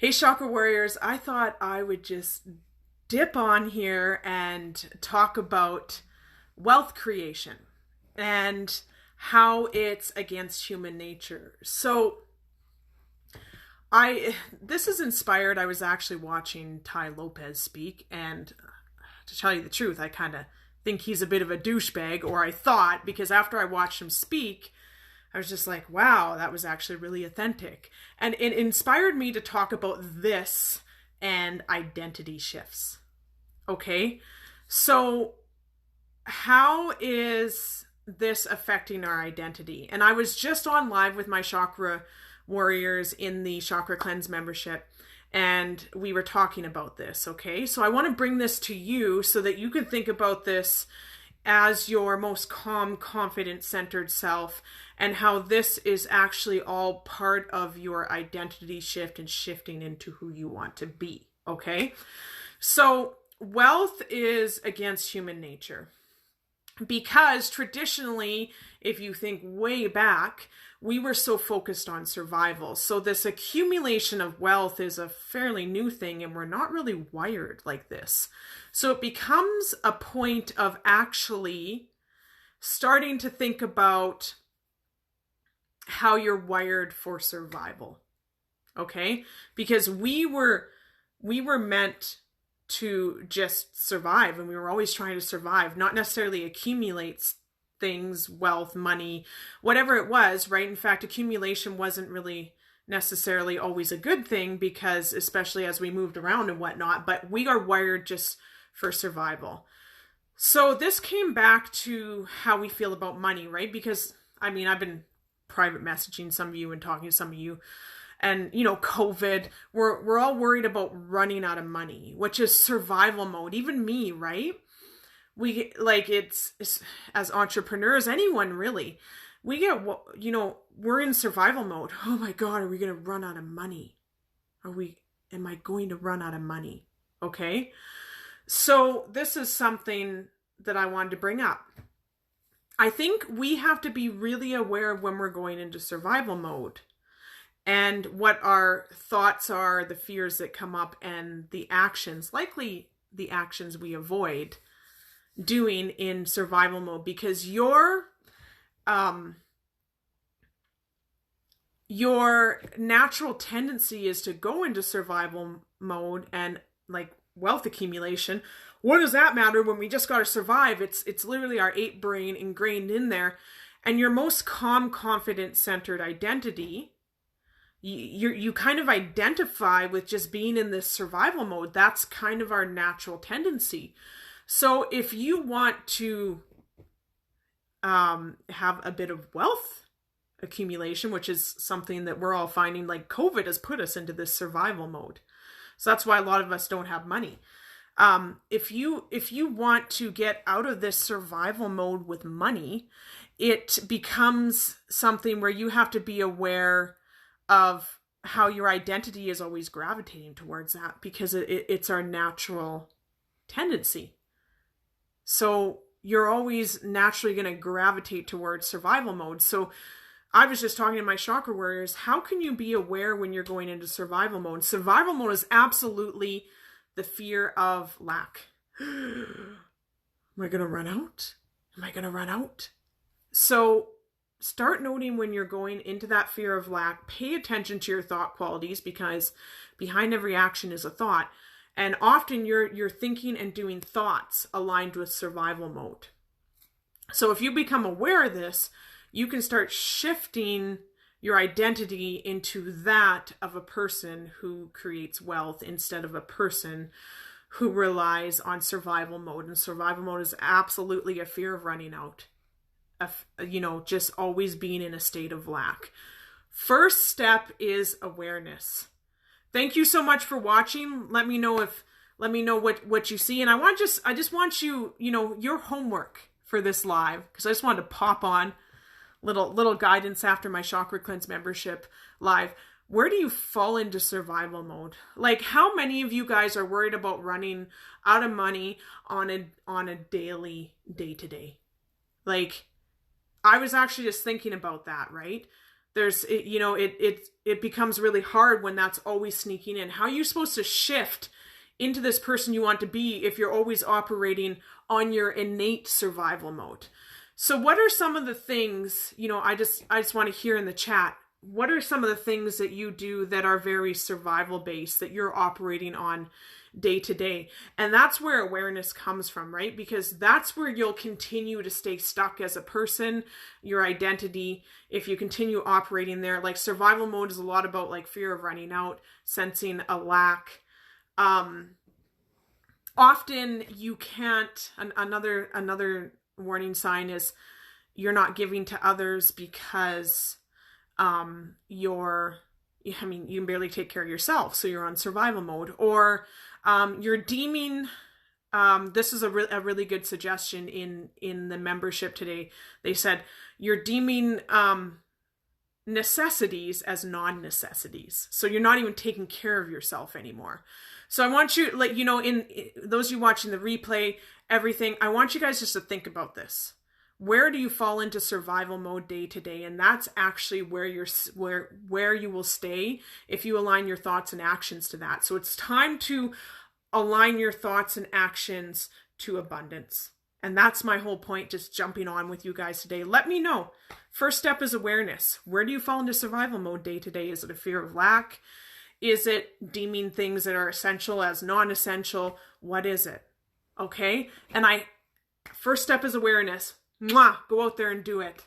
Hey, Chakra Warriors, I thought I would just dip on here and talk about wealth creation and how it's against human nature. This is inspired. I was actually watching Tai Lopez speak, and to tell you the truth, I kind of think he's a bit of a douchebag, or I thought, because after I watched him speak, I was just like, wow, that was actually really authentic. And it inspired me to talk about this and identity shifts. Okay? So, how is this affecting our identity? And I was just on live with my chakra warriors in the Chakra Cleanse membership, and we were talking about this. Okay? So, I want to bring this to you so that you can think about this as your most calm, confident, centered self, and how this is actually all part of your identity shift and shifting into who you want to be. Okay? So, wealth is against human nature because traditionally, if you think way back, we were so focused on survival. So this accumulation of wealth is a fairly new thing, and we're not really wired like this. So it becomes a point of actually starting to think about how you're wired for survival. Okay? Because we were meant to just survive, and we were always trying to survive, not necessarily accumulate things, wealth, money, whatever it was, right? In fact, accumulation wasn't really necessarily always a good thing, because especially as we moved around and whatnot, but we are wired just for survival. So this came back to how we feel about money, right? Because I've been private messaging some of you and talking to some of you, and COVID, we're all worried about running out of money, which is survival mode. Even me, right? We it's as entrepreneurs, anyone really, we get, we're in survival mode. Oh my God, are we going to run out of money? Am I going to run out of money? Okay. So this is something that I wanted to bring up. I think we have to be really aware of when we're going into survival mode and what our thoughts are, the fears that come up, and the actions, likely the actions we avoid doing in survival mode, because your natural tendency is to go into survival mode and wealth accumulation. What does that matter when we just got to survive? It's literally our ape brain ingrained in there. And your most calm, confident, centered identity, you kind of identify with just being in this survival mode. That's kind of our natural tendency. So if you want to have a bit of wealth accumulation, which is something that we're all finding, like COVID has put us into this survival mode. So that's why a lot of us don't have money. If you want to get out of this survival mode with money, it becomes something where you have to be aware of how your identity is always gravitating towards that, because it's our natural tendency. So you're always naturally going to gravitate towards survival mode. So I was just talking to my chakra warriors. How can you be aware when you're going into survival mode? Survival mode is absolutely the fear of lack. Am I going to run out? Am I going to run out? So start noting when you're going into that fear of lack. Pay attention to your thought qualities, because behind every action is a thought. And often you're thinking and doing thoughts aligned with survival mode. So if you become aware of this, you can start shifting your identity into that of a person who creates wealth instead of a person who relies on survival mode. And survival mode is absolutely a fear of running out. Just always being in a state of lack. First step is awareness. Thank you so much for watching. Let me know what you see. And I just want you, your homework for this live, because I just wanted to pop on little guidance after my Chakra Cleanse membership live. Where do you fall into survival mode? Like, how many of you guys are worried about running out of money on a daily, day-to-day? Like, I was actually just thinking about that, right? it becomes really hard when that's always sneaking in. How are you supposed to shift into this person you want to be if you're always operating on your innate survival mode? So what are some of the things, I just want to hear in the chat, what are some of the things that you do that are very survival based, that you're operating on day to day? And that's where awareness comes from, right? Because that's where you'll continue to stay stuck as a person, your identity, if you continue operating there. Like survival mode is a lot about like fear of running out, sensing a lack. Often you can't, another warning sign is you're not giving to others because you can barely take care of yourself, so you're on survival mode. Or you're deeming, this is a really good suggestion in the membership today. They said you're deeming necessities as non-necessities, so you're not even taking care of yourself anymore. So I want you, like, in those of you watching the replay, everything, I want you guys just to think about this. Where do you fall into survival mode day to day? And that's actually where you will stay if you align your thoughts and actions to that. So it's time to align your thoughts and actions to abundance. And that's my whole point, just jumping on with you guys today. Let me know. First step is awareness. Where do you fall into survival mode day to day? Is it a fear of lack? Is it deeming things that are essential as non-essential? What is it? Okay? And first step is awareness. Go out there and do it.